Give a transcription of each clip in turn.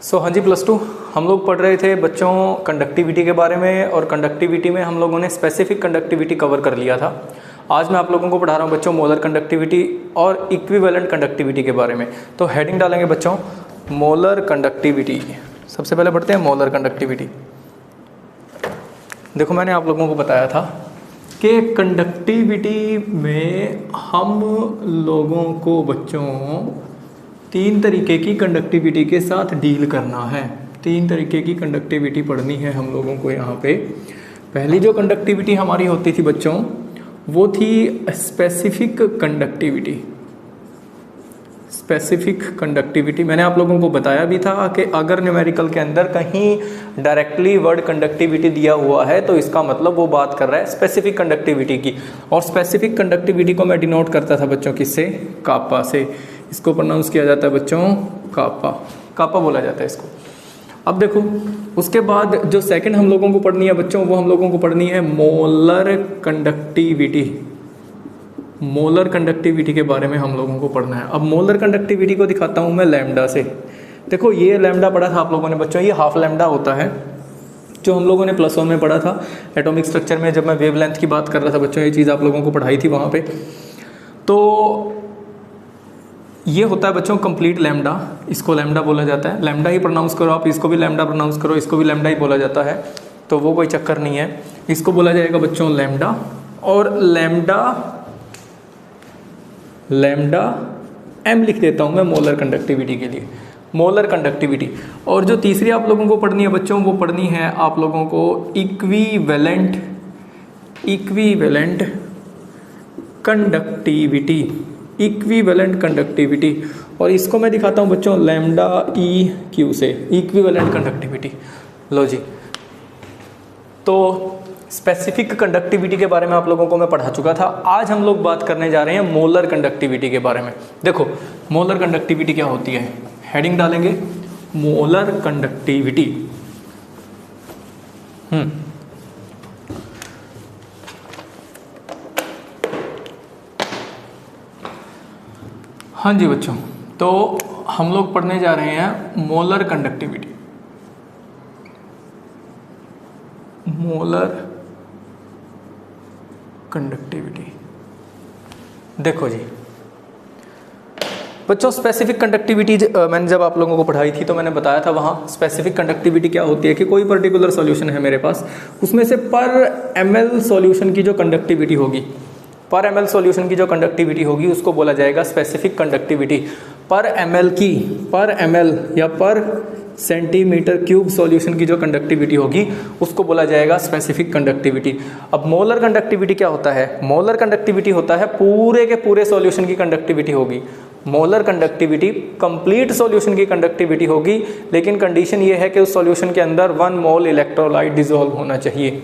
हाँ जी, +2 हम लोग पढ़ रहे थे बच्चों कंडक्टिविटी के बारे में, और कंडक्टिविटी में हम लोगों ने स्पेसिफिक कंडक्टिविटी कवर कर लिया था। आज मैं आप लोगों को पढ़ा रहा हूँ बच्चों मोलर कंडक्टिविटी और इक्विवेलेंट कंडक्टिविटी के बारे में। तो हेडिंग डालेंगे बच्चों मोलर कंडक्टिविटी। सबसे पहले पढ़ते हैं मोलर कंडक्टिविटी। देखो, मैंने आप लोगों को बताया था कि कंडक्टिविटी में हम लोगों को बच्चों 3 तरीके की कंडक्टिविटी के साथ डील करना है। 3 तरीके की कंडक्टिविटी पढ़नी है हम लोगों को यहाँ पे। पहली जो कंडक्टिविटी हमारी होती थी बच्चों, वो थी स्पेसिफिक कंडक्टिविटी। स्पेसिफिक कंडक्टिविटी मैंने आप लोगों को बताया भी था कि अगर न्यूमेरिकल के अंदर कहीं डायरेक्टली वर्ड कंडक्टिविटी दिया हुआ है तो इसका मतलब वो बात कर रहा है स्पेसिफिक कंडक्टिविटी की। और स्पेसिफिक कंडक्टिविटी को मैं डिनोट करता था बच्चों किससे? कापा से। इसको प्रोनाउंस किया जाता है बच्चों कापा, कापा बोला जाता है इसको। अब देखो, उसके बाद जो सेकंड हम लोगों को पढ़नी है बच्चों, वो हम लोगों को पढ़नी है मोलर कंडक्टिविटी। मोलर कंडक्टिविटी के बारे में हम लोगों को पढ़ना है। अब मोलर कंडक्टिविटी को दिखाता हूं मैं लैम्डा से। देखो, ये लैम्डा पढ़ा था आप लोगों ने बच्चों, ये हाफ लैम्डा होता है जो हम लोगों ने +1 में पढ़ा था एटॉमिक स्ट्रक्चर में, जब मैं वेवलेंथ की बात कर रहा था बच्चों। ये चीज़ आप लोगों को पढ़ाई थी वहाँ पे। तो ये होता है बच्चों कंप्लीट लैम्डा, इसको लैम्डा बोला जाता है। लैम्डा ही प्रोनाउंस करो आप, इसको भी लैम्डा प्रोनाउंस करो, इसको भी लैम्डा ही बोला जाता है, तो वो कोई चक्कर नहीं है। इसको बोला जाएगा बच्चों लैम्डा। और लैम्डा एम लिख देता हूँ मैं मोलर कंडक्टिविटी के लिए, मोलर कंडक्टिविटी। और जो तीसरी आप लोगों को पढ़नी है बच्चों, वो पढ़नी है आप लोगों को इक्विवेलेंट कंडक्टिविटी। इक्विवेलेंट कंडक्टिविटी, और इसको मैं दिखाता हूँ बच्चों लैम्डा ई क्यू से, इक्विवेलेंट कंडक्टिविटी। लो जी, तो स्पेसिफिक कंडक्टिविटी के बारे में आप लोगों को मैं पढ़ा चुका था। आज हम लोग बात करने जा रहे हैं मोलर कंडक्टिविटी के बारे में। देखो, मोलर कंडक्टिविटी क्या होती है, हेडिंग डालेंगे मोलर कंडक्टिविटी। हाँ जी बच्चों, तो हम लोग पढ़ने जा रहे हैं मोलर कंडक्टिविटी। Molar conductivity. देखो जी बच्चों, स्पेसिफिक कंडक्टिविटी मैंने जब आप लोगों को पढ़ाई थी तो मैंने बताया था वहाँ स्पेसिफिक कंडक्टिविटी क्या होती है कि कोई पर्टिकुलर सॉल्यूशन है मेरे पास, उसमें से पर ml सॉल्यूशन की जो कंडक्टिविटी होगी, पर ml सॉल्यूशन की जो कंडक्टिविटी होगी उसको बोला जाएगा स्पेसिफिक कंडक्टिविटी। पर ml या पर सेंटीमीटर क्यूब सॉल्यूशन की जो कंडक्टिविटी होगी उसको बोला जाएगा स्पेसिफिक कंडक्टिविटी। अब मोलर कंडक्टिविटी क्या होता है? मोलर कंडक्टिविटी होता है पूरे के पूरे सॉल्यूशन की कंडक्टिविटी होगी। मोलर कंडक्टिविटी कंप्लीट सॉल्यूशन की कंडक्टिविटी होगी, लेकिन कंडीशन ये है कि उस सॉल्यूशन के अंदर 1 मोल इलेक्ट्रोलाइट डिसॉल्व होना चाहिए।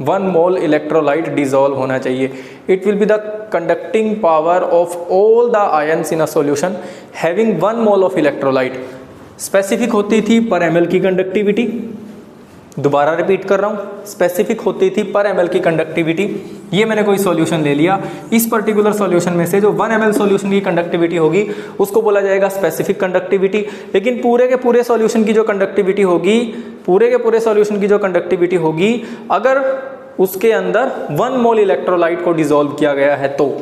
1 मोल इलेक्ट्रोलाइट डिसॉल्व होना चाहिए। It will be the conducting power of all the ions in a solution having 1 mole of electrolyte. Specific होती थी पर ml की कंडक्टिविटी, दोबारा रिपीट कर रहा हूँ, स्पेसिफिक होती थी पर ml की कंडक्टिविटी। ये मैंने कोई सॉल्यूशन ले लिया, इस पर्टिकुलर सॉल्यूशन में से जो 1 ml सॉल्यूशन की कंडक्टिविटी होगी उसको बोला जाएगा स्पेसिफिक कंडक्टिविटी। लेकिन पूरे के पूरे सॉल्यूशन की जो कंडक्टिविटी होगी, पूरे के पूरे सॉल्यूशन की जो कंडक्टिविटी होगी, अगर उसके अंदर 1 मोल इलेक्ट्रोलाइट को डिसॉल्व किया गया है तो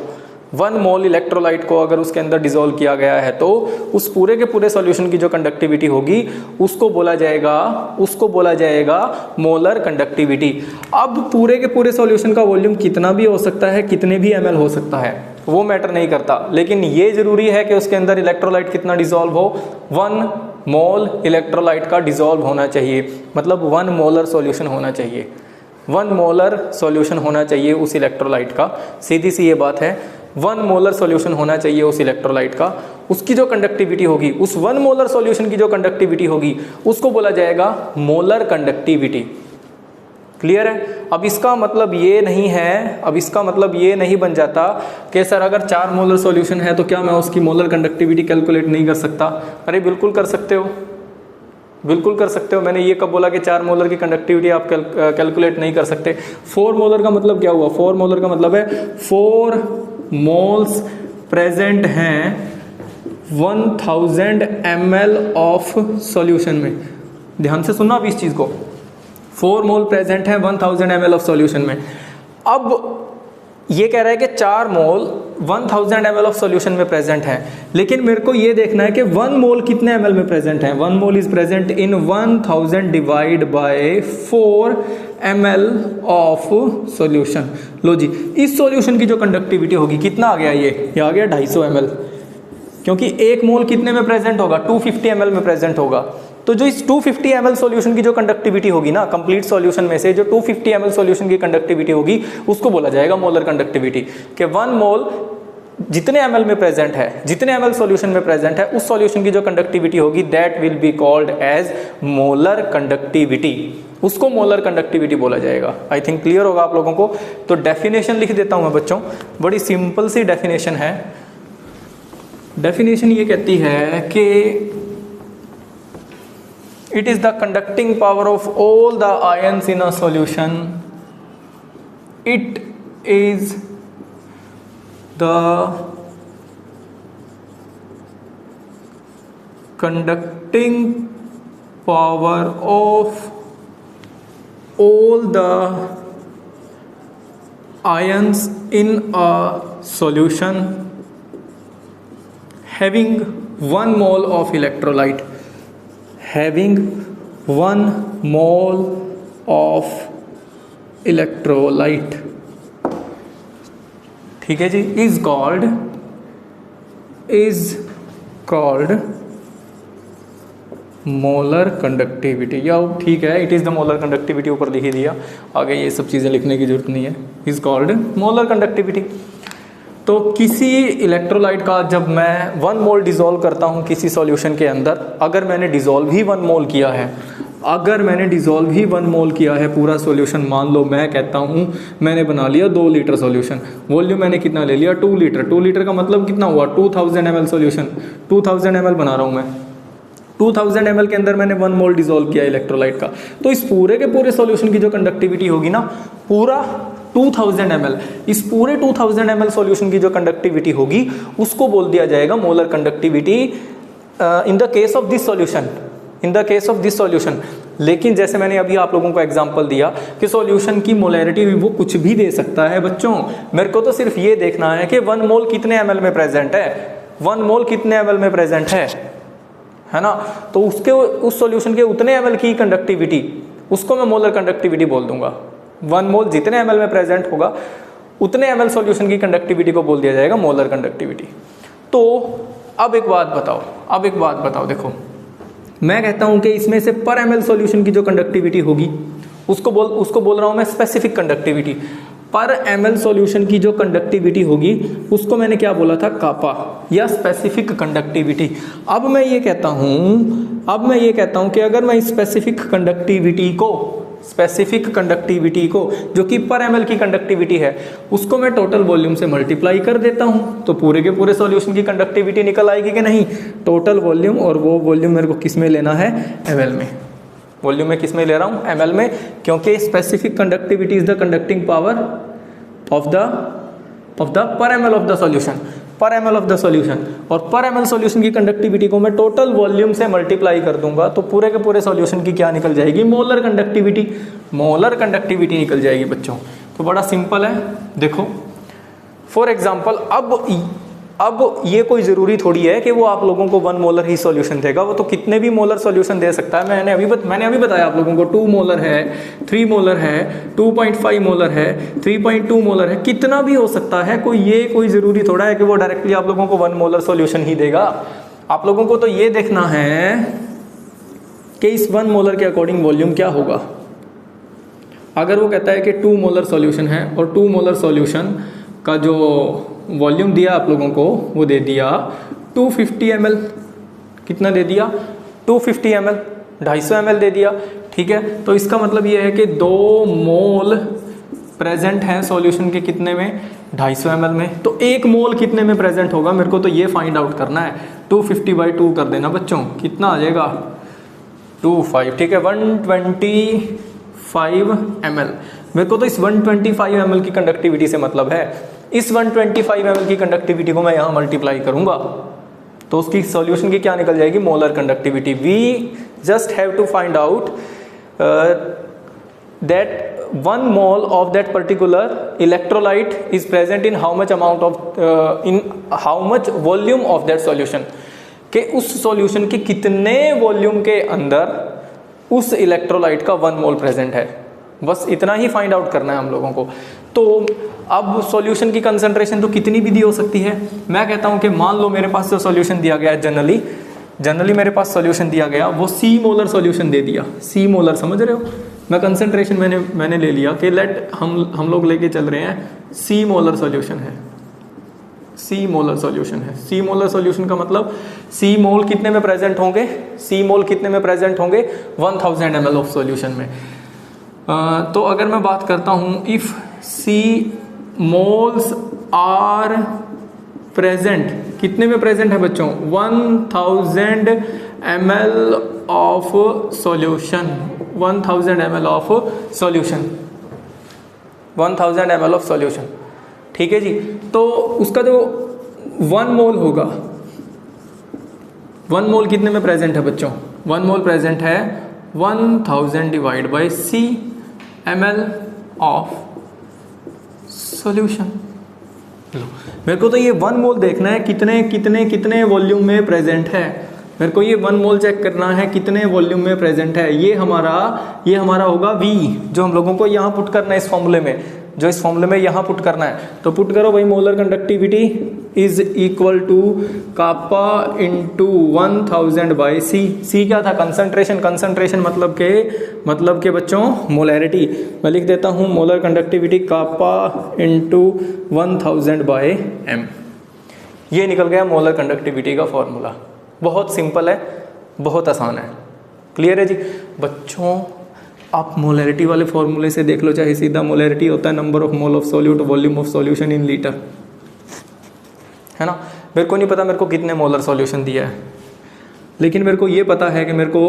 1 मोल इलेक्ट्रोलाइट को अगर उसके अंदर डिसॉल्व किया गया है तो उस पूरे के पूरे सॉल्यूशन की जो कंडक्टिविटी होगी उसको बोला जाएगा मोलर कंडक्टिविटी। अब पूरे के पूरे सॉल्यूशन का वॉल्यूम कितना भी हो सकता है, कितने भी ml हो सकता है, वो मैटर नहीं करता, लेकिन ये जरूरी है कि उसके अंदर इलेक्ट्रोलाइट कितना डिसॉल्व हो, 1 मोल इलेक्ट्रोलाइट का डिसॉल्व होना चाहिए। मतलब 1 मोलर सॉल्यूशन होना चाहिए, 1 मोलर सॉल्यूशन होना चाहिए उस इलेक्ट्रोलाइट का। सीधी सी ये बात है, 1 मोलर सॉल्यूशन होना चाहिए उस इलेक्ट्रोलाइट का। उसकी जो कंडक्टिविटी होगी, उस 1 मोलर सॉल्यूशन की जो कंडक्टिविटी होगी उसको बोला जाएगा मोलर कंडक्टिविटी। क्लियर है? अब इसका मतलब ये नहीं बन जाता कि सर अगर 4 मोलर सॉल्यूशन है तो क्या मैं उसकी मोलर कंडक्टिविटी कैलकुलेट नहीं कर सकता? अरे बिल्कुल कर सकते हो, बिल्कुल कर सकते हो। मैंने ये कब बोला कि 4 मोलर की कंडक्टिविटी आप कैलकुलेट नहीं कर सकते? 4 मोलर का मतलब क्या हुआ? 4 मोलर का मतलब है 4 मोल्स प्रेजेंट हैं 1000 ml ऑफ सॉल्यूशन में, ध्यान से सुनना अब इस चीज़ को, 4 मोल प्रेजेंट है 1000 ml ऑफ सॉल्यूशन में। अब ये कह रहा है कि 4 मोल 1000 ml ऑफ सॉल्यूशन में प्रेजेंट है, लेकिन मेरे को ये देखना है कि 1 मोल कितने ml में प्रेजेंट है। 1 mole is present in 1000 divide by 4 ml of solution. लो जी, इस सॉल्यूशन की जो कंडक्टिविटी होगी, कितना आ गया ये आ गया 250 ml, क्योंकि 1 मोल कितने में प्रेजेंट होगा, 250 ml में प्रेजेंट होगा। तो जो इस 250 ml सॉल्यूशन की जो कंडक्टिविटी होगी ना, कंप्लीट सॉल्यूशन में से जो 250 ml सॉल्यूशन की कंडक्टिविटी होगी, उसको बोला जाएगा मोलर कंडक्टिविटी। कि 1 मोल जितने ml में प्रेजेंट है, जितने ml सॉल्यूशन में प्रेजेंट है, उस सॉल्यूशन की जो कंडक्टिविटी होगी, that will be called as molar conductivity. उसको मोलर कंडक्टिविटी बोला जाएगा। आई थिंक क्लियर होगा आप लोगों को। तो डेफिनेशन लिख देता हूं मैं बच्चों, बड़ी सिंपल सी डेफिनेशन है। डेफिनेशन ये कहती है कि it is the conducting power of all the ions in a solution. It is the conducting power of all the ions in a solution having 1 mole of electrolyte, having 1 mole of electrolyte, ठीक है जी, is called molar conductivity. या ठीक है, it is the molar conductivity ऊपर लिख ही दिया, आगे ये सब चीज़ें लिखने की जरूरत नहीं है। Is called molar conductivity. तो किसी इलेक्ट्रोलाइट का जब मैं 1 मोल डिज़ोल्व करता हूँ किसी सॉल्यूशन के अंदर, अगर मैंने डिज़ोल्व ही 1 मोल किया है, अगर मैंने डिज़ोल्व ही 1 मोल किया है पूरा सॉल्यूशन, मान लो मैं कहता हूँ मैंने बना लिया 2 लीटर सॉल्यूशन, वॉल्यूम मैंने कितना ले लिया 2 लीटर। 2 लीटर का मतलब कितना हुआ 2000 ml सॉल्यूशन, 2000 ml बना रहा हूँ मैं, 2000 ml के अंदर मैंने 1 मोल डिज़ोल्व किया इलेक्ट्रोलाइट का। तो इस पूरे के पूरे सॉल्यूशन की जो कंडक्टिविटी होगी ना, पूरा 2000 ml, इस पूरे 2000 ml सॉल्यूशन की जो कंडक्टिविटी होगी, उसको बोल दिया जाएगा molar conductivity in the case of this solution, in the case of this solution. लेकिन जैसे मैंने अभी आप लोगों को एग्जांपल दिया कि सॉल्यूशन की मोलैरिटी वो कुछ भी दे सकता है बच्चों, मेरे को तो सिर्फ ये देखना है कि 1 मोल कितने ml में प्रेजेंट है, 1 मोल कितने ml में प्रेजेंट है ना। तो उसके उस सॉल्यूशन के उतने ml की कंडक्टिविटी, उसको मैं मोलर कंडक्टिविटी बोल दूंगा। 1 मोल जितने ml में प्रेजेंट होगा, उतने ml सॉल्यूशन की कंडक्टिविटी को बोल दिया जाएगा मोलर कंडक्टिविटी। तो अब एक बात बताओ, देखो मैं कहता हूं कि इसमें से पर ml सॉल्यूशन की जो कंडक्टिविटी होगी, उसको बोल रहा हूं मैं स्पेसिफिक कंडक्टिविटी। पर ml सॉल्यूशन की जो कंडक्टिविटी होगी, उसको मैंने क्या बोला था, कापा या स्पेसिफिक कंडक्टिविटी। अब मैं ये कहता हूं कि अगर मैं स्पेसिफिक कंडक्टिविटी को जो कि पर ml की कंडक्टिविटी है, उसको मैं टोटल वॉल्यूम से मल्टीप्लाई कर देता हूं, तो पूरे के पूरे सॉल्यूशन की कंडक्टिविटी निकल आएगी कि नहीं, टोटल वॉल्यूम। और वो वॉल्यूम मेरे को किस में लेना है, ml में। वॉल्यूम में किस में ले रहा हूं, ml में, क्योंकि specific conductivity is the conducting power of the पर ml ऑफ द सॉल्यूशन, पर ml ऑफ द सॉल्यूशन। और पर ml सॉल्यूशन की कंडक्टिविटी को मैं टोटल वॉल्यूम से मल्टीप्लाई कर दूंगा, तो पूरे के पूरे सॉल्यूशन की क्या निकल जाएगी, मोलर कंडक्टिविटी निकल जाएगी बच्चों। तो बड़ा सिंपल है। देखो फॉर एग्जांपल, अब ये कोई ज़रूरी थोड़ी है कि वो आप लोगों को 1 मोलर ही सॉल्यूशन देगा, वो तो कितने भी मोलर सॉल्यूशन दे सकता है। मैंने अभी बताया आप लोगों को 2 मोलर है, 3 मोलर है, 2.5 मोलर है, 3.2 मोलर है, कितना भी हो सकता है। कोई ज़रूरी थोड़ा है कि वो डायरेक्टली आप लोगों को 1 मोलर सॉल्यूशन ही देगा। आप लोगों को तो ये देखना है कि इस 1 मोलर के अकॉर्डिंग वॉल्यूम क्या होगा। अगर वो कहता है कि 2 मोलर सॉल्यूशन है और 2 मोलर सॉल्यूशन का जो वॉल्यूम दिया आप लोगों को, वो दे दिया 250 ml, कितना दे दिया 250 ml, 250 ml दे दिया, ठीक है। तो इसका मतलब ये है कि 2 मोल प्रेजेंट हैं सॉल्यूशन के कितने में, 250 ml में। तो 1 मोल कितने में प्रेजेंट होगा, मेरे को तो ये फाइंड आउट करना है। 250/2 कर देना बच्चों, कितना आ जाएगा 25, ठीक है, 125 ml। मेरे को तो इस 125 ml की कंडक्टिविटी से मतलब है। इस 125 ml की कंडक्टिविटी को मैं यहाँ मल्टीप्लाई करूँगा, तो उसकी सॉल्यूशन की क्या निकल जाएगी, molar conductivity. We just have to find out that 1 mole of that particular electrolyte is present in how much amount of in how much volume of that solution, कि उस सॉल्यूशन के कितने वॉल्यूम के अंदर उस इलेक्ट्रोलाइट का 1 मोल present है। बस इतना ही फाइंड आउट करना है हम लोगों को। तो अब सॉल्यूशन की कंसंट्रेशन तो कितनी भी दी हो सकती है। मैं कहता हूं कि मान लो मेरे पास जो सॉल्यूशन दिया गया है, जनरली मेरे पास सॉल्यूशन दिया गया वो सी मोलर सॉल्यूशन दे दिया। सी मोलर समझ रहे हो, मैं कंसंट्रेशन मैंने ले लिया कि लेट हम लोग लेके चल रहे हैं सी मोलर सॉल्यूशन है, सी मोलर सॉल्यूशन है। सी मोलर सॉल्यूशन का मतलब सी मोल कितने में प्रेजेंट होंगे, सी मोल कितने में प्रेजेंट होंगे 1000 ml ऑफ सॉल्यूशन में। तो अगर मैं बात करता हूं if C moles are present, कितने में प्रेजेंट है बच्चों 1000 ml of solution, 1000 ml of solution, 1000 ml of solution, ठीक है जी। तो उसका जो 1 मोल होगा, 1 मोल कितने में प्रेजेंट है बच्चों, 1 मोल प्रेजेंट है 1000 divide by C ml of solution. मेरे को तो ये 1 मोल देखना है कितने कितने कितने वॉल्यूम में प्रेजेंट है। मेरे को ये 1 मोल चेक करना है कितने वॉल्यूम में प्रेजेंट है। ये हमारा होगा V, जो हम लोगों को यहाँ पुट करना है इस फॉर्मूले में, जो इस फॉर्मूले में यहाँ पुट करना है। तो पुट करो भाई, molar conductivity is equal to kappa into 1000 by C. C क्या था, कंसंट्रेशन, कंसंट्रेशन मतलब के बच्चों मोलैरिटी। मैं लिख देता हूँ molar conductivity kappa into 1000 by M. ये निकल गया मोलर कंडक्टिविटी का फॉर्मूला। बहुत सिंपल है, बहुत आसान है। क्लियर है जी बच्चों। आप मोलैरिटी वाले फॉर्मूले से देख लो, चाहे सीधा मोलैरिटी होता है number of mole of solute volume of solution in litre, है ना। मेरे को नहीं पता मेरे को कितने मोलर सॉल्यूशन दिया है, लेकिन मेरे को ये पता है कि मेरे को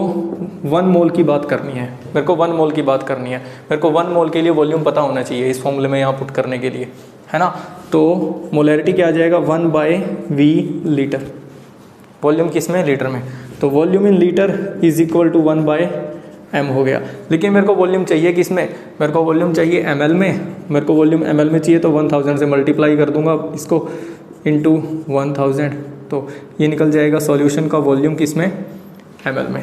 1 मोल की बात करनी है, मेरे को 1 मोल की बात करनी है। मेरे को 1 मोल के लिए वॉल्यूम पता होना चाहिए इस फॉर्मूले में यहाँ पुट करने के लिए, है ना। तो मोलैरिटी क्या आ जाएगा 1 बाई वी लीटर, वॉल्यूम किस में, लीटर में। तो volume in litre is equal to 1 by M हो गया। लेकिन मेरे को वॉल्यूम चाहिए किस में, मेरे को वॉल्यूम चाहिए ml में। मेरे को वॉल्यूम ml में चाहिए तो 1000 से मल्टीप्लाई कर दूंगा इसको इंटू 1000, तो ये निकल जाएगा सॉल्यूशन का वॉल्यूम किस में, ml में।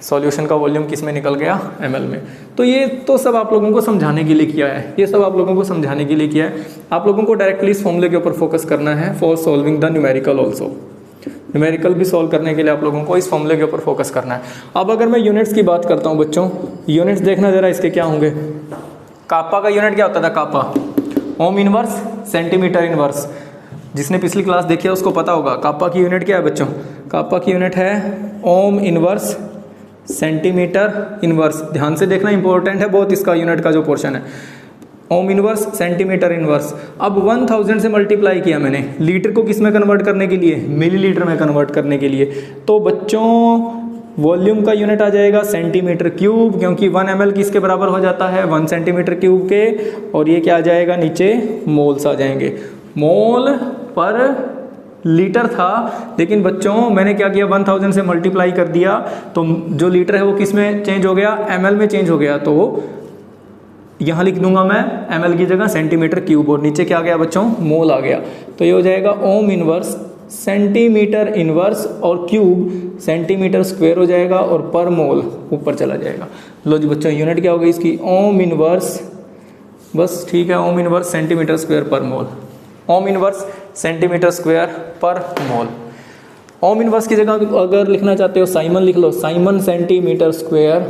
सॉल्यूशन का वॉल्यूम किस में निकल गया, ml में। तो ये तो सब आप लोगों को समझाने के लिए किया है, ये सब आप लोगों को समझाने के लिए किया है। आप लोगों को डायरेक्टली इस फॉर्मूले के ऊपर फोकस करना है for solving the numerical also. Numerical भी सॉल्व करने के लिए आप लोगों को इस फॉर्मूले के ऊपर फोकस करना है। अब अगर मैं यूनिट्स की बात करता हूं बच्चों, यूनिट्स देखना जरा इसके क्या होंगे। कापा का यूनिट क्या होता था, कापा ओम इनवर्स सेंटीमीटर इनवर्स। जिसने पिछली क्लास देखी है उसको पता होगा कापा की यूनिट क्या है बच्चों। कापा की यूनिट है ओम इनवर्स सेंटीमीटर इनवर्स। ध्यान से देखना, इंपॉर्टेंट है बहुत इसका यूनिट का जो पोर्शन है। Ohm inverse centimetre inverse. अब 1000 से मल्टीप्लाई किया मैंने, लीटर को किस में कन्वर्ट करने के लिए, मिलीलीटर में कन्वर्ट करने के लिए। तो बच्चों वॉल्यूम का यूनिट आ जाएगा सेंटीमीटर क्यूब, क्योंकि 1 ml किसके बराबर हो जाता है 1 सेंटीमीटर क्यूब के। और ये क्या आ जाएगा नीचे, मोल्स आ जाएंगे। मोल पर लीटर था, लेकिन बच्चों मैंने क्या किया 1000 से मल्टीप्लाई कर दिया, तो जो लीटर है वो किस में चेंज हो गया, ml में चेंज हो गया। तो यहाँ लिख दूंगा मैं ml की जगह सेंटीमीटर क्यूब, और नीचे क्या आ गया बच्चों, मोल आ गया। तो ये हो जाएगा ओम इनवर्स सेंटीमीटर इनवर्स, और क्यूब सेंटीमीटर स्क्वायर हो जाएगा, और पर मोल ऊपर चला जाएगा। लो जी बच्चों, यूनिट क्या हो गई इसकी, ओम इनवर्स, बस ठीक है, ओम इनवर्स सेंटीमीटर स्क्वायर पर मोल। ओम इनवर्स सेंटीमीटर स्क्वायर पर मोल। ओम इनवर्स की जगह अगर लिखना चाहते हो साइमन लिख लो, साइमन सेंटीमीटर स्क्वायर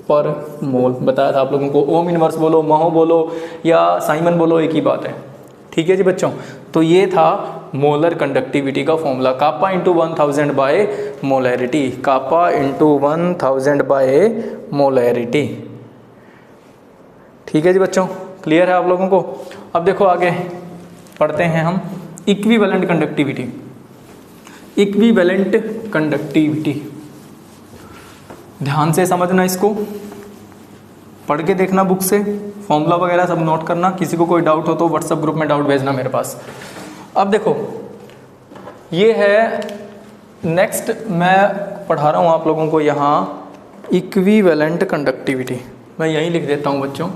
पर मोल। बताया था आप लोगों को, ओम इनवर्स बोलो, महो बोलो या साइमन बोलो, एक ही बात है। ठीक है जी बच्चों। तो ये था मोलर कंडक्टिविटी का फॉर्मूला, कापा इंटू 1000 बाय मोलैरिटी, कापा इंटू 1000 बाय मोलैरिटी। ठीक है जी बच्चों, क्लियर है आप लोगों को। अब देखो आगे पढ़ते हैं हम इक्विवेलेंट कंडक्टिविटी। इक्विवेलेंट कंडक्टिविटी, ध्यान से समझना, इसको पढ़ के देखना बुक से, फॉर्मूला वगैरह सब नोट करना। किसी को कोई डाउट हो तो व्हाट्सएप ग्रुप में डाउट भेजना मेरे पास। अब देखो ये है नेक्स्ट मैं पढ़ा रहा हूँ आप लोगों को यहाँ इक्विवेलेंट कंडक्टिविटी, मैं यहीं लिख देता हूँ बच्चों।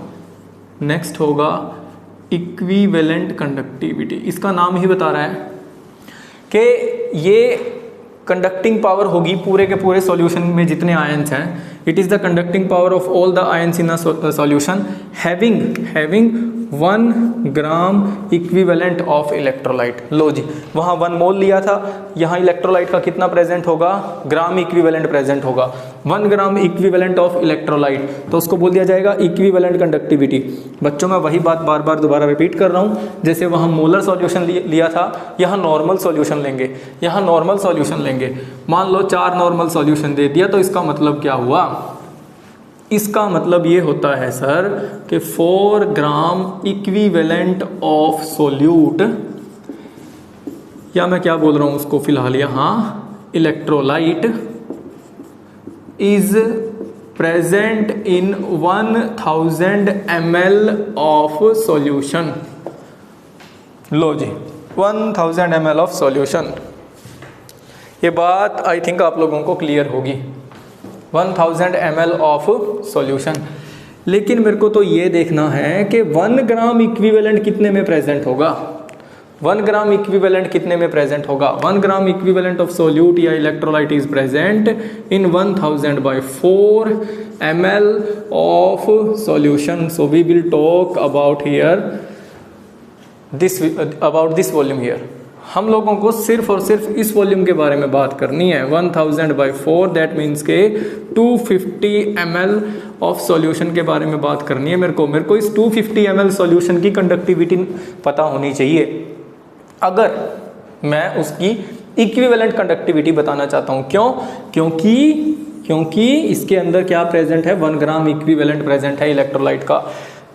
नेक्स्ट होगा इक्विवेलेंट कंडक्टिविटी। इसका नाम ही बता रहा है कि ये कंडक्टिंग पावर होगी पूरे के पूरे सॉल्यूशन में जितने आयंस हैं। It is the conducting power of all the ions in a solution having 1 gram equivalent of electrolyte. लो जी, वहाँ 1 मोल लिया था, यहाँ इलेक्ट्रोलाइट का कितना प्रेजेंट होगा, ग्राम इक्विवेलेंट प्रेजेंट होगा। 1 ग्राम इक्विवेलेंट ऑफ इलेक्ट्रोलाइट, तो उसको बोल दिया जाएगा इक्विवेलेंट कंडक्टिविटी। बच्चों मैं वही बात बार बार दोबारा रिपीट कर रहा हूँ, जैसे वहाँ मोलर सॉल्यूशन लिया था, यहाँ नॉर्मल सॉल्यूशन लेंगे, यहाँ नॉर्मल सॉल्यूशन लेंगे। मान लो 4 नॉर्मल सॉल्यूशन दे दिया, तो इसका मतलब क्या हुआ, इसका मतलब ये होता है सर कि 4 ग्राम इक्विवेलेंट ऑफ सोल्यूट, या मैं क्या बोल रहा हूं उसको फिलहाल यहाँ, electrolyte is present in 1000 ml of solution. लो जी, 1000 ml ऑफ सॉल्यूशन। ये बात आई थिंक आप लोगों को क्लियर होगी। 1000 ml ऑफ सॉल्यूशन। लेकिन मेरे को तो ये देखना है कि 1 ग्राम इक्विवेलेंट कितने में प्रेजेंट होगा, 1 ग्राम इक्विवेलेंट कितने में प्रेजेंट होगा। 1 ग्राम इक्विवेलेंट ऑफ सोल्यूट या electrolyte is present in 1000 by 4 ml of solution. So we will talk about this volume here. हम लोगों को सिर्फ और सिर्फ इस वॉल्यूम के बारे में बात करनी है। 1000 by 4 दैट मीन्स के 250 ml ऑफ सॉल्यूशन के बारे में बात करनी है मेरे को इस 250 ml सॉल्यूशन की कंडक्टिविटी पता होनी चाहिए अगर मैं उसकी इक्विवेलेंट कंडक्टिविटी बताना चाहता हूँ। क्यों? क्योंकि इसके अंदर क्या प्रेजेंट है, 1 ग्राम इक्विवेलेंट प्रेजेंट है इलेक्ट्रोलाइट का।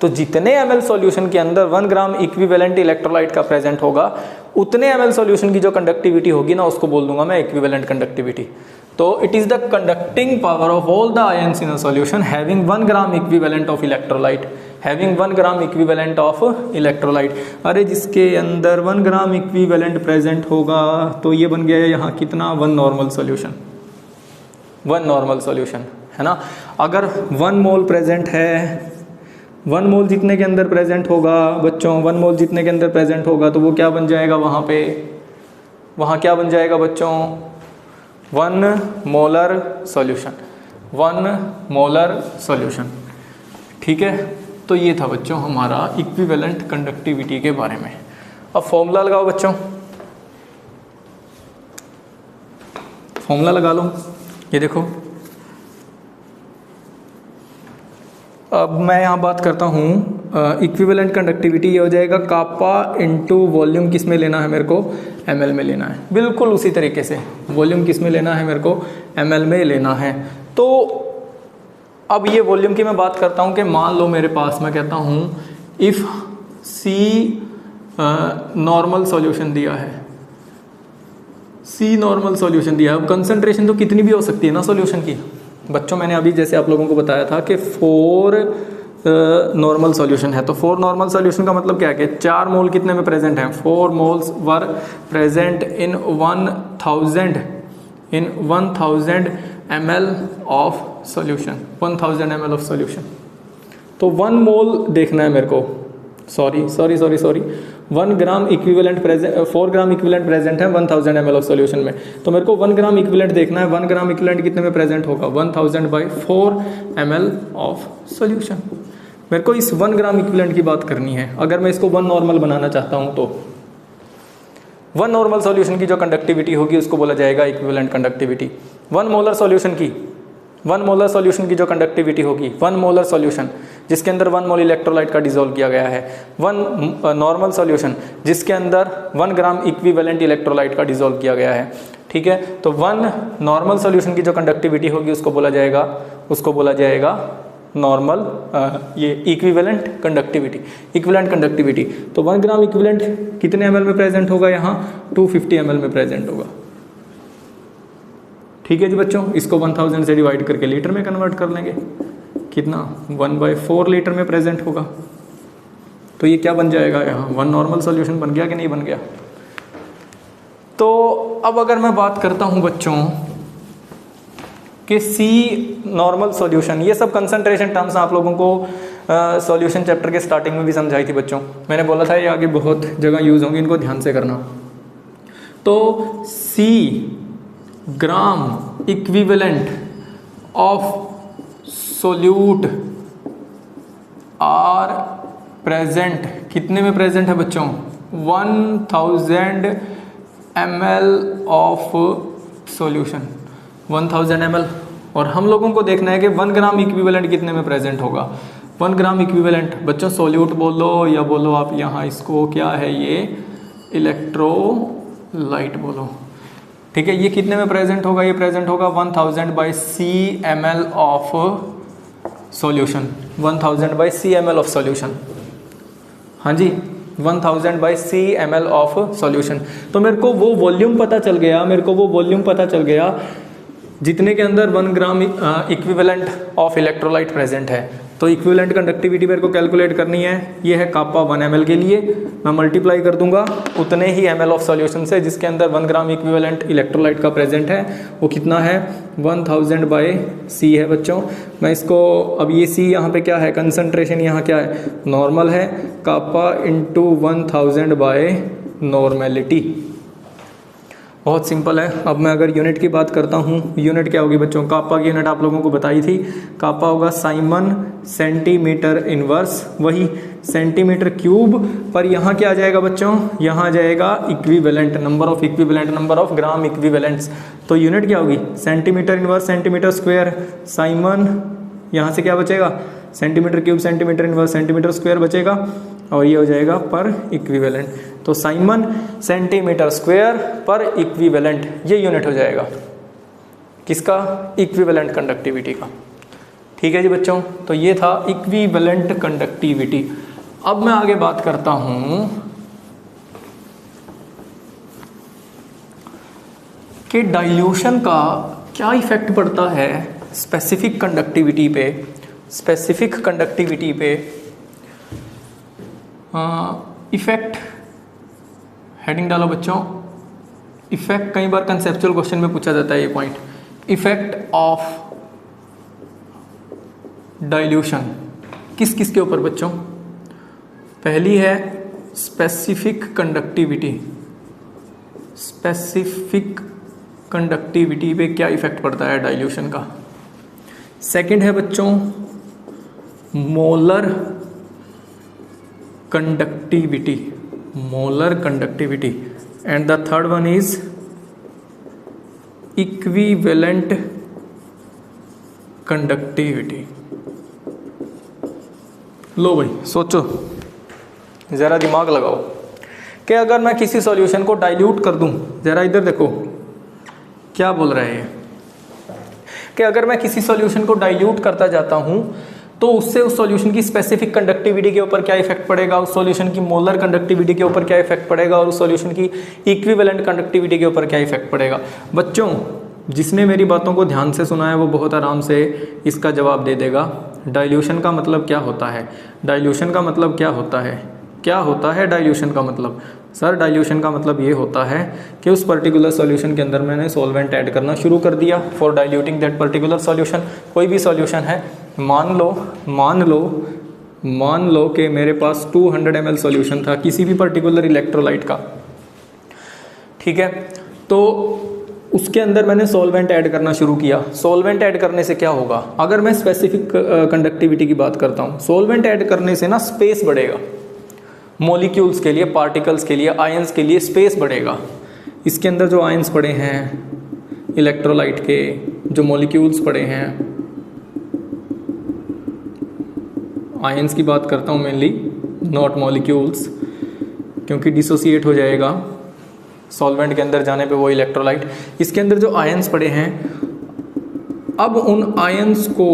तो जितने ml सॉल्यूशन के अंदर 1 ग्राम इक्विवेलेंट इलेक्ट्रोलाइट का प्रेजेंट होगा, उतने ml सॉल्यूशन की जो कंडक्टिविटी होगी ना, उसको बोल दूंगा मैं इक्विवेलेंट कंडक्टिविटी। तो it is the conducting power of all the ions in a solution having 1 gram equivalent of electrolyte, having 1 gram equivalent of electrolyte. अरे जिसके अंदर 1 ग्राम इक्विवेलेंट प्रेजेंट होगा, तो ये बन गया यहाँ कितना, 1 नॉर्मल सॉल्यूशन, 1 नॉर्मल सॉल्यूशन है ना। अगर 1 मोल प्रेजेंट है, 1 मोल जितने के अंदर प्रेजेंट होगा बच्चों, 1 मोल जितने के अंदर प्रेजेंट होगा, तो वो क्या बन जाएगा वहाँ पे, वहाँ क्या बन जाएगा बच्चों, 1 मोलर सॉल्यूशन, 1 मोलर सॉल्यूशन। ठीक है, तो ये था बच्चों हमारा इक्विवेलेंट कंडक्टिविटी के बारे में। अब फॉर्मूला लगाओ बच्चों, फॉर्मूला लगा लो। ये देखो, अब मैं यहाँ बात करता हूँ इक्विवेलेंट कंडक्टिविटी, ये हो जाएगा कापा इंटू वॉल्यूम, किस में लेना है मेरे को, ml में लेना है। बिल्कुल उसी तरीके से वॉल्यूम किस में लेना है मेरे को, ml में लेना है। तो अब ये वॉल्यूम की मैं बात करता हूँ कि मान लो मेरे पास, मैं कहता हूँ इफ़ C नॉर्मल सॉल्यूशन दिया है, C नॉर्मल सॉल्यूशन दिया है। अब कंसंट्रेशन तो कितनी भी हो सकती है ना सॉल्यूशन की बच्चों, मैंने अभी जैसे आप लोगों को बताया था कि 4 नॉर्मल सॉल्यूशन है। तो 4 नॉर्मल सॉल्यूशन का मतलब क्या है कि 4 मोल कितने में प्रेजेंट हैं, 4 moles were present in 1000 ml of solution, 1000 ml of solution. तो 1 मोल देखना है मेरे को, sorry 1 gram equivalent present, 4 gram equivalent present है 1000 ml ऑफ सॉल्यूशन में। तो मेरे को 1 ग्राम इक्विवेलेंट देखना है। 1 ग्राम इक्विवेलेंट कितने में प्रेजेंट होगा, 1000 by 4 ml ऑफ सॉल्यूशन। मेरे को इस 1 ग्राम इक्विवेलेंट की बात करनी है। अगर मैं इसको 1 नॉर्मल बनाना चाहता हूँ, तो 1 नॉर्मल सॉल्यूशन की जो कंडक्टिविटी होगी उसको बोला जाएगा इक्विवेलेंट कंडक्टिविटी। 1 मोलर सॉल्यूशन की, 1 मोलर सॉल्यूशन की जो कंडक्टिविटी होगी, 1 मोलर सॉल्यूशन जिसके अंदर 1 मोल इलेक्ट्रोलाइट का डिसॉल्व किया गया है, 1 नॉर्मल सॉल्यूशन जिसके अंदर 1 ग्राम इक्विवेलेंट इलेक्ट्रोलाइट का डिसॉल्व किया गया है। ठीक है, तो 1 नॉर्मल सॉल्यूशन की जो कंडक्टिविटी होगी उसको बोला जाएगा नॉर्मल ये इक्विवेलेंट कंडक्टिविटी, इक्विवेलेंट कंडक्टिविटी। तो 1 ग्राम इक्विवेलेंट कितने ml में प्रेजेंट होगा, यहाँ 250 ml में प्रेजेंट होगा। ठीक है जी बच्चों, इसको 1000 से डिवाइड करके लीटर में कन्वर्ट कर लेंगे, कितना 1/4 लीटर में प्रेजेंट होगा। तो ये क्या बन जाएगा, यहाँ 1 नॉर्मल सॉल्यूशन बन गया कि नहीं बन गया। तो अब अगर मैं बात करता हूँ बच्चों कि सी नॉर्मल सॉल्यूशन, ये सब कंसंट्रेशन टर्म्स आप लोगों को सॉल्यूशन चैप्टर के स्टार्टिंग में भी समझाई थी बच्चों। मैंने बोला था ये आगे बहुत जगह यूज़ होंगी, इनको ध्यान से करना। तो C gram equivalent of solute are present, कितने में प्रेजेंट है बच्चों? 1000 ml ऑफ सॉल्यूशन, 1000 ml। और हम लोगों को देखना है कि 1 ग्राम इक्विवेलेंट कितने में प्रेजेंट होगा। 1 ग्राम इक्विवेलेंट बच्चों सोल्यूट बोलो या बोलो आप यहाँ इसको क्या है, ये इलेक्ट्रोलाइट बोलो, ठीक है। ये कितने में प्रेजेंट होगा? ये प्रेजेंट होगा 1000/c ml of solution, 1000/c ml of solution. हाँ जी, 1000/c ml ऑफ सॉल्यूशन। तो मेरे को वो वॉल्यूम पता चल गया, जितने के अंदर 1 gram equivalent of electrolyte present है। तो इक्विवेलेंट कंडक्टिविटी मेरे को कैलकुलेट करनी है, ये है कापा 1 ml के लिए, मैं मल्टीप्लाई कर दूंगा उतने ही ml ऑफ सॉल्यूशन से जिसके अंदर 1 ग्राम इक्विवेलेंट इलेक्ट्रोलाइट का प्रेजेंट है। वो कितना है? 1000/c है बच्चों। मैं इसको अब ये c यहाँ पे क्या है, कंसंट्रेशन यहाँ क्या है, नॉर्मल है, कापा इंटू 1000/नॉर्मेलिटी। बहुत सिंपल है। अब मैं अगर यूनिट की बात करता हूँ, यूनिट क्या होगी बच्चों? कापा की यूनिट आप लोगों को बताई थी, कापा होगा साइमन सेंटीमीटर इनवर्स, वही सेंटीमीटर क्यूब पर यहाँ क्या आ जाएगा बच्चों? यहाँ आ जाएगा equivalent, number of equivalent, number of gram equivalents. तो यूनिट क्या होगी? Centimetre inverse centimetre square, Simon यहाँ से क्या बचेगा? Centimetre cube centimetre inverse centimetre square बचेगा, और ये हो जाएगा पर इक्विवेलेंट। तो साइमन सेंटीमीटर स्क्वायर पर इक्विवेलेंट, ये यूनिट हो जाएगा किसका? इक्विवेलेंट कंडक्टिविटी का। ठीक है जी बच्चों, तो ये था इक्विवेलेंट कंडक्टिविटी। अब मैं आगे बात करता हूं कि डाइल्यूशन का क्या इफेक्ट पड़ता है स्पेसिफिक कंडक्टिविटी पे, स्पेसिफिक कंडक्टिविटी पे। इफेक्ट हेडिंग डालो बच्चों, इफेक्ट कई बार कंसेप्चुअल क्वेश्चन में पूछा जाता है ये पॉइंट। इफेक्ट ऑफ डाइल्यूशन किस किस के ऊपर बच्चों? पहली है स्पेसिफिक कंडक्टिविटी, स्पेसिफिक कंडक्टिविटी पे क्या इफेक्ट पड़ता है डाइल्यूशन का। सेकंड है बच्चों molar conductivity, molar conductivity, and the third one is equivalent conductivity. लो भाई सोचो, जरा दिमाग लगाओ कि अगर मैं किसी सॉल्यूशन को डाइल्यूट कर दूं, जरा इधर देखो क्या बोल रहे हैं, कि अगर मैं किसी सॉल्यूशन को डाइल्यूट करता जाता हूं तो उससे उस सॉल्यूशन की स्पेसिफिक कंडक्टिविटी के ऊपर क्या इफेक्ट पड़ेगा, उस सॉल्यूशन की मोलर कंडक्टिविटी के ऊपर क्या इफेक्ट पड़ेगा, और उस सॉल्यूशन की इक्विवेलेंट कंडक्टिविटी के ऊपर क्या इफेक्ट पड़ेगा। बच्चों जिसने मेरी बातों को ध्यान से सुना है वो बहुत आराम से इसका जवाब दे देगा। डाइल्यूशन का मतलब क्या होता है? डाइल्यूशन का मतलब क्या होता है? क्या होता है डाइल्यूशन का मतलब? सर डाइल्यूशन का मतलब ये होता है कि उस पर्टिकुलर सॉल्यूशन के अंदर मैंने सॉल्वेंट ऐड करना शुरू कर दिया for diluting that particular solution. कोई भी सॉल्यूशन है, मान लो कि मेरे पास 200 ml सॉल्यूशन था किसी भी पर्टिकुलर इलेक्ट्रोलाइट का, ठीक है। तो उसके अंदर मैंने सॉल्वेंट ऐड करना शुरू किया। सॉल्वेंट ऐड करने से क्या होगा? अगर मैं स्पेसिफिक कंडक्टिविटी की बात करता हूँ, सॉल्वेंट ऐड करने से ना स्पेस बढ़ेगा, मॉलिक्यूल्स के लिए, पार्टिकल्स के लिए, आयंस के लिए स्पेस बढ़ेगा। इसके अंदर जो आयंस पड़े हैं इलेक्ट्रोलाइट के, जो मॉलिक्यूल्स पड़े हैं, आयंस की बात करता हूँ मेनली, नॉट मॉलिक्यूल्स, क्योंकि डिसोसिएट हो जाएगा सॉल्वेंट के अंदर जाने पे वो इलेक्ट्रोलाइट। इसके अंदर जो आयंस पड़े हैं, अब उन आयंस को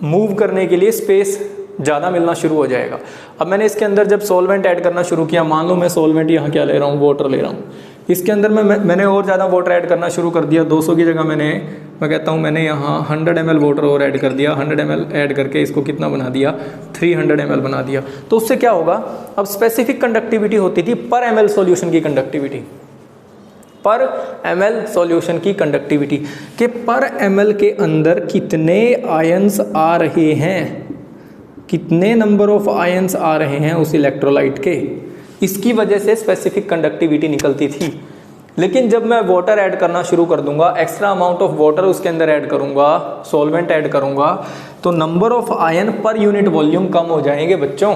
मूव करने के लिए स्पेस ज़्यादा मिलना शुरू हो जाएगा। अब मैंने इसके अंदर जब सॉल्वेंट ऐड करना शुरू किया, मान लो मैं सॉल्वेंट यहाँ क्या ले रहा हूँ, वाटर ले रहा हूँ, इसके अंदर मैंने और ज़्यादा वाटर ऐड करना शुरू कर दिया। 200 की जगह मैंने मैं कहता हूँ मैंने यहाँ 100 ml वाटर और ऐड कर दिया, 100 ml ऐड करके इसको कितना बना दिया, 300 ml बना दिया। तो उससे क्या होगा, अब स्पेसिफिक कंडक्टिविटी होती थी पर ml सॉल्यूशन की कंडक्टिविटी, पर ml सॉल्यूशन की कंडक्टिविटी कि पर ml के अंदर कितने आयंस आ रहे हैं, कितने नंबर ऑफ आयंस आ रहे हैं उस इलेक्ट्रोलाइट के, इसकी वजह से स्पेसिफिक कंडक्टिविटी निकलती थी। लेकिन जब मैं वाटर ऐड करना शुरू कर दूंगा, एक्स्ट्रा अमाउंट ऑफ वाटर उसके अंदर ऐड करूंगा, सॉल्वेंट ऐड करूंगा, तो number of ion per unit volume कम हो जाएंगे बच्चों।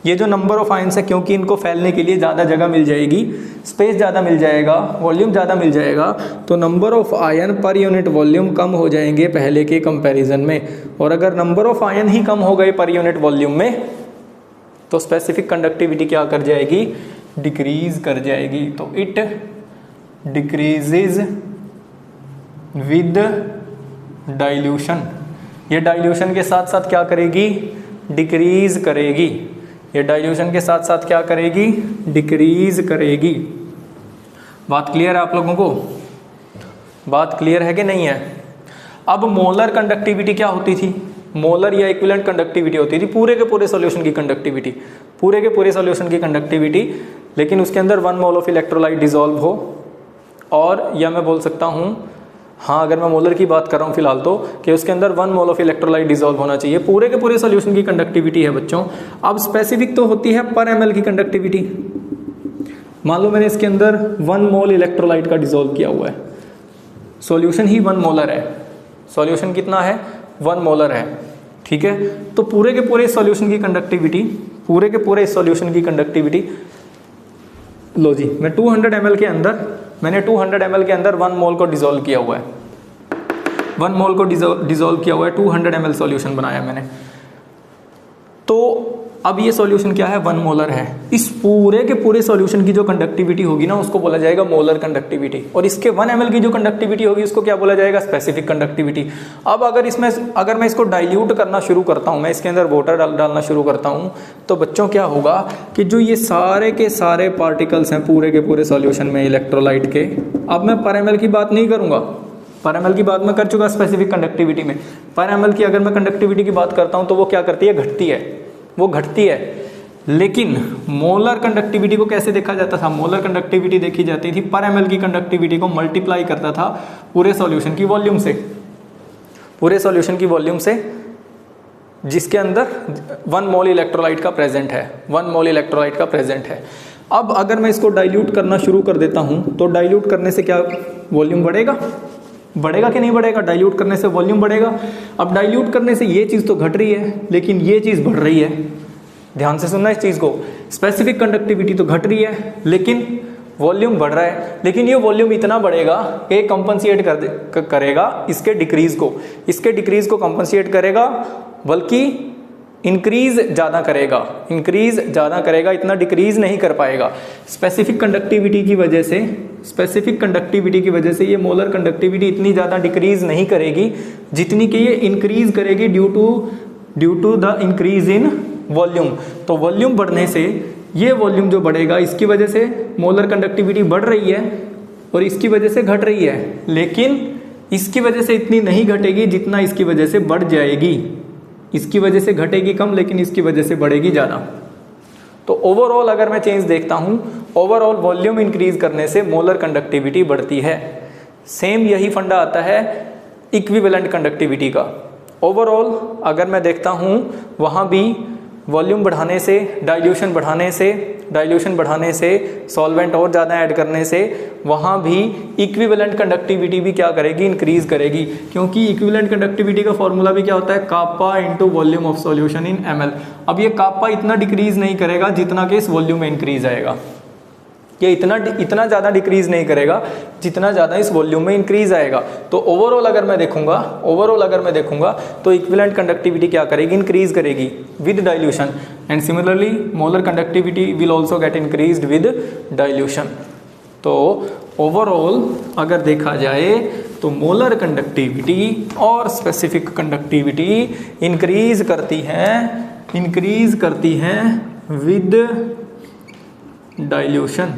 ये जो नंबर ऑफ आयंस है, क्योंकि इनको फैलने के लिए ज़्यादा जगह मिल जाएगी, स्पेस ज़्यादा मिल जाएगा, वॉल्यूम ज़्यादा मिल जाएगा, तो number of ion per unit volume कम हो जाएंगे पहले के कंपैरिजन में। और अगर नंबर ऑफ आयन ही कम हो गए पर यूनिट वॉल्यूम में, तो स्पेसिफिक कंडक्टिविटी क्या कर जाएगी, डिक्रीज कर जाएगी। तो इट डिक्रीजेज विद डाइल्यूशन, ये डाइल्यूशन के साथ साथ क्या करेगी, डिक्रीज करेगी। ये डाइल्यूशन के साथ साथ क्या करेगी, डिक्रीज करेगी। बात क्लियर है आप लोगों को, बात क्लियर है कि नहीं है। अब मोलर कंडक्टिविटी क्या होती थी, मोलर या इक्विवेलेंट कंडक्टिविटी होती थी पूरे के पूरे सॉल्यूशन की कंडक्टिविटी, पूरे के पूरे सॉल्यूशन की कंडक्टिविटी, लेकिन उसके अंदर 1 मोल ऑफ इलेक्ट्रोलाइट डिसॉल्व हो, और या मैं बोल सकता हूँ, हाँ अगर मैं मोलर की बात कर रहा हूँ फिलहाल तो, कि उसके अंदर 1 मोल ऑफ इलेक्ट्रोलाइट डिसॉल्व होना चाहिए। पूरे के पूरे सॉल्यूशन की कंडक्टिविटी है बच्चों। अब स्पेसिफिक तो होती है पर ml की कंडक्टिविटी। मान लो मैंने इसके अंदर 1 मोल इलेक्ट्रोलाइट का डिसॉल्व किया हुआ है, सॉल्यूशन ही 1 मोलर है, सॉल्यूशन कितना है, 1 मोलर है, ठीक है। तो पूरे के पूरे सॉल्यूशन की कंडक्टिविटी, पूरे के पूरे सॉल्यूशन की कंडक्टिविटी, लो जी मैं 200 ml के अंदर, मैंने 200 ml के अंदर 1 मोल को डिसॉल्व किया हुआ है, 1 मोल को डिसॉल्व किया हुआ है, 200 ml सॉल्यूशन बनाया मैंने। तो अब ये सॉल्यूशन क्या है, 1 मोलर है। इस पूरे के पूरे सॉल्यूशन की जो कंडक्टिविटी होगी ना, उसको बोला जाएगा मोलर कंडक्टिविटी, और इसके 1 ml की जो कंडक्टिविटी होगी उसको क्या बोला जाएगा, स्पेसिफिक कंडक्टिविटी। अब अगर मैं इसको डाइल्यूट करना शुरू करता हूँ, मैं इसके अंदर वाटर डालना शुरू करता हूँ, तो बच्चों क्या होगा कि जो ये सारे के सारे पार्टिकल्स हैं पूरे के पूरे सॉल्यूशन में इलेक्ट्रोलाइट के, अब मैं पर ml की बात नहीं करूँगा, पर ml की बात मैं कर चुका स्पेसिफिक कंडक्टिविटी में। पर ml की अगर मैं कंडक्टिविटी की बात करता हूँ तो वो क्या करती है, घटती है, वो घटती है। लेकिन मोलर कंडक्टिविटी को कैसे देखा जाता था, मोलर कंडक्टिविटी देखी जाती थी पर ml की कंडक्टिविटी को मल्टीप्लाई करता था पूरे सॉल्यूशन की वॉल्यूम से, पूरे सॉल्यूशन की वॉल्यूम से, जिसके अंदर 1 मोल इलेक्ट्रोलाइट का प्रेजेंट है, 1 मोल इलेक्ट्रोलाइट का प्रेजेंट है। अब अगर मैं इसको डाइल्यूट करना शुरू कर देता हूँ, तो डाइल्यूट करने से क्या वॉल्यूम बढ़ेगा, बढ़ेगा कि नहीं बढ़ेगा, डाइल्यूट करने से वॉल्यूम बढ़ेगा। अब डाइल्यूट करने से ये चीज़ तो घट रही है, लेकिन ये चीज़ बढ़ रही है, ध्यान से सुनना इस चीज़ को। स्पेसिफिक कंडक्टिविटी तो घट रही है, लेकिन वॉल्यूम बढ़ रहा है, लेकिन ये वॉल्यूम इतना बढ़ेगा कि कंपनसेट करेगा इसके डिक्रीज को, इसके डिक्रीज को कंपनसेट करेगा, बल्कि इंक्रीज ज़्यादा करेगा, इंक्रीज ज़्यादा करेगा, इतना डिक्रीज नहीं कर पाएगा। स्पेसिफिक कंडक्टिविटी की वजह से, स्पेसिफिक कंडक्टिविटी की वजह से ये मोलर कंडक्टिविटी इतनी ज़्यादा डिक्रीज नहीं करेगी जितनी कि ये इंक्रीज करेगी due to the increase in volume. तो वॉल्यूम बढ़ने से ये वॉल्यूम जो बढ़ेगा, इसकी वजह से मोलर कंडक्टिविटी बढ़ रही है और इसकी वजह से घट रही है, लेकिन इसकी वजह से इतनी नहीं घटेगी जितना इसकी वजह से बढ़ जाएगी। इसकी वजह से घटेगी कम, लेकिन इसकी वजह से बढ़ेगी ज़्यादा। तो ओवरऑल अगर मैं चेंज देखता हूँ, ओवरऑल वॉल्यूम इंक्रीज करने से मोलर कंडक्टिविटी बढ़ती है। सेम यही फंडा आता है इक्विवेलेंट कंडक्टिविटी का। ओवरऑल अगर मैं देखता हूँ, वहाँ भी वॉल्यूम बढ़ाने से, डाइल्यूशन बढ़ाने से, सॉल्वेंट और ज़्यादा ऐड करने से, वहाँ भी इक्विवेलेंट कंडक्टिविटी भी क्या करेगी, इंक्रीज करेगी। क्योंकि इक्विवेलेंट कंडक्टिविटी का फॉर्मूला भी क्या होता है, kappa into volume of solution in ml। अब ये कापा इतना डिक्रीज नहीं करेगा जितना कि इस वॉल्यूम में इंक्रीज आएगा, ये इतना ज़्यादा डिक्रीज नहीं करेगा जितना ज़्यादा इस वॉल्यूम में इंक्रीज आएगा। तो ओवरऑल अगर मैं देखूंगा तो इक्विवेलेंट कंडक्टिविटी क्या करेगी, इंक्रीज करेगी with dilution, and similarly molar conductivity will also get increased with dilution. तो ओवरऑल अगर देखा जाए तो मोलर कंडक्टिविटी और स्पेसिफिक कंडक्टिविटी इंक्रीज करती हैं विद डाइल्यूशन,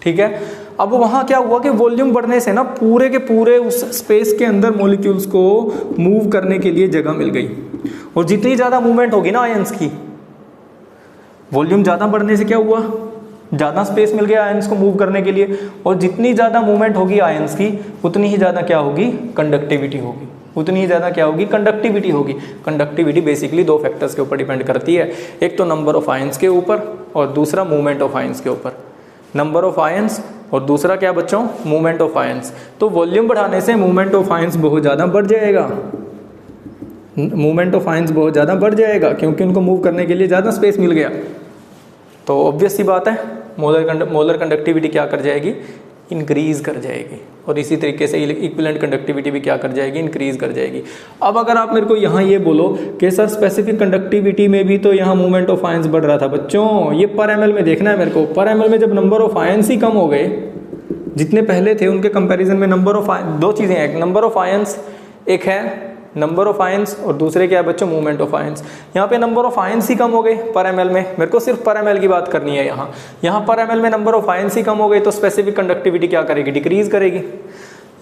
ठीक है। अब वहाँ क्या हुआ कि वॉल्यूम बढ़ने से ना पूरे के पूरे उस स्पेस के अंदर मॉलिक्यूल्स को मूव करने के लिए जगह मिल गई, और जितनी ज़्यादा मूवमेंट होगी ना आयंस की, वॉल्यूम ज़्यादा बढ़ने से क्या हुआ, ज़्यादा स्पेस मिल गया आयंस को मूव करने के लिए, और जितनी ज़्यादा मूवमेंट होगी आयंस की उतनी ही ज़्यादा क्या होगी, कंडक्टिविटी होगी, उतनी ही ज़्यादा क्या होगी, कंडक्टिविटी होगी। कंडक्टिविटी बेसिकली दो फैक्टर्स के ऊपर डिपेंड करती है, एक तो नंबर ऑफ आयंस के ऊपर और दूसरा मूवमेंट ऑफ आयंस के ऊपर। नंबर ऑफ आयंस और दूसरा क्या बच्चों, मूवमेंट ऑफ आयंस। तो वॉल्यूम बढ़ाने से मूवमेंट ऑफ आयंस बहुत ज़्यादा बढ़ जाएगा, मूवमेंट ऑफ आयंस बहुत ज़्यादा बढ़ जाएगा क्योंकि उनको मूव करने के लिए ज़्यादा स्पेस मिल गया। तो ऑब्वियस सी बात है मोलर कंडक्टिविटी क्या कर जाएगी, इंक्रीज कर जाएगी, और इसी तरीके से इक्विवेलेंट कंडक्टिविटी भी क्या कर जाएगी, इंक्रीज कर जाएगी। अब अगर आप मेरे को यहाँ ये बोलो कि सर स्पेसिफिक कंडक्टिविटी में भी तो यहाँ मूवमेंट ऑफ आयंस बढ़ रहा था, बच्चों ये पर एमएल में देखना है मेरे को। पर एमएल में जब नंबर ऑफ आयंस ही कम हो गए, जितने पहले थे उनके कंपेरिजन में नंबर ऑफ दो चीज़ें हैं, एक नंबर ऑफ आयंस, एक है नंबर ऑफ आयंस और दूसरे क्या है बच्चों, मूवमेंट ऑफ आयंस। यहाँ पे नंबर ऑफ आयंस ही कम हो गए पर एमएल में, मेरे को सिर्फ पर एमएल की बात करनी है यहाँ पर एमएल में नंबर ऑफ आयंस ही कम हो गए तो स्पेसिफिक कंडक्टिविटी क्या करेगी, डिक्रीज करेगी।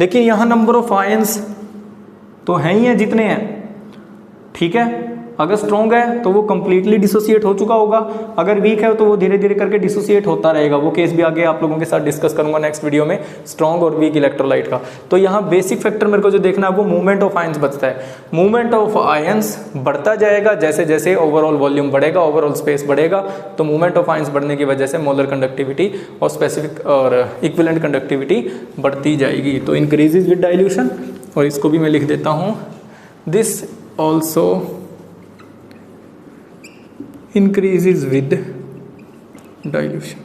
लेकिन यहाँ नंबर ऑफ आयंस तो हैं ही हैं जितने हैं, ठीक है। अगर स्ट्रॉन्ग है तो वो कंप्लीटली डिसोसिएट हो चुका होगा, अगर वीक है तो वो धीरे धीरे करके डिसोसिएट होता रहेगा। वो केस भी आगे आप लोगों के साथ डिस्कस करूंगा नेक्स्ट वीडियो में, स्ट्रॉन्ग और वीक इलेक्ट्रोलाइट का। तो यहाँ बेसिक फैक्टर मेरे को जो देखना है वो मूवमेंट ऑफ आयंस बचता है। मूवमेंट ऑफ आयंस बढ़ता जाएगा जैसे जैसे ओवरऑल वॉल्यूम बढ़ेगा, ओवरऑल स्पेस बढ़ेगा, तो मूवमेंट ऑफ आयंस बढ़ने की वजह से मोलर कंडक्टिविटी और स्पेसिफिक और इक्विवेलेंट कंडक्टिविटी बढ़ती जाएगी। तो इंक्रीजेज विद डाइल्यूशन, और इसको भी मैं लिख देता हूँ, this also increases with dilution.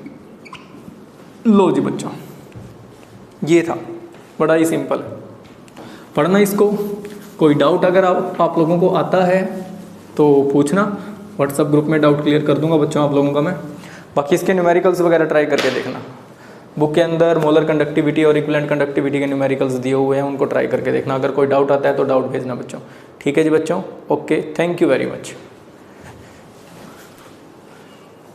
लो जी बच्चों, ये था, बड़ा ही सिंपल पढ़ना इसको। कोई डाउट अगर आप लोगों को आता है तो पूछना, व्हाट्सएप ग्रुप में डाउट क्लियर कर दूंगा बच्चों आप लोगों का मैं। बाकी इसके न्यूमेरिकल्स वगैरह ट्राई करके देखना, बुक के अंदर मोलर कंडक्टिविटी और इक्विवेलेंट कंडक्टिविटी के न्यूमेरिकल्स दिए हुए हैं, उनको ट्राई करके देखना। अगर कोई डाउट आता है तो डाउट भेजना बच्चों, ठीक है जी बच्चों, okay, thank you very much.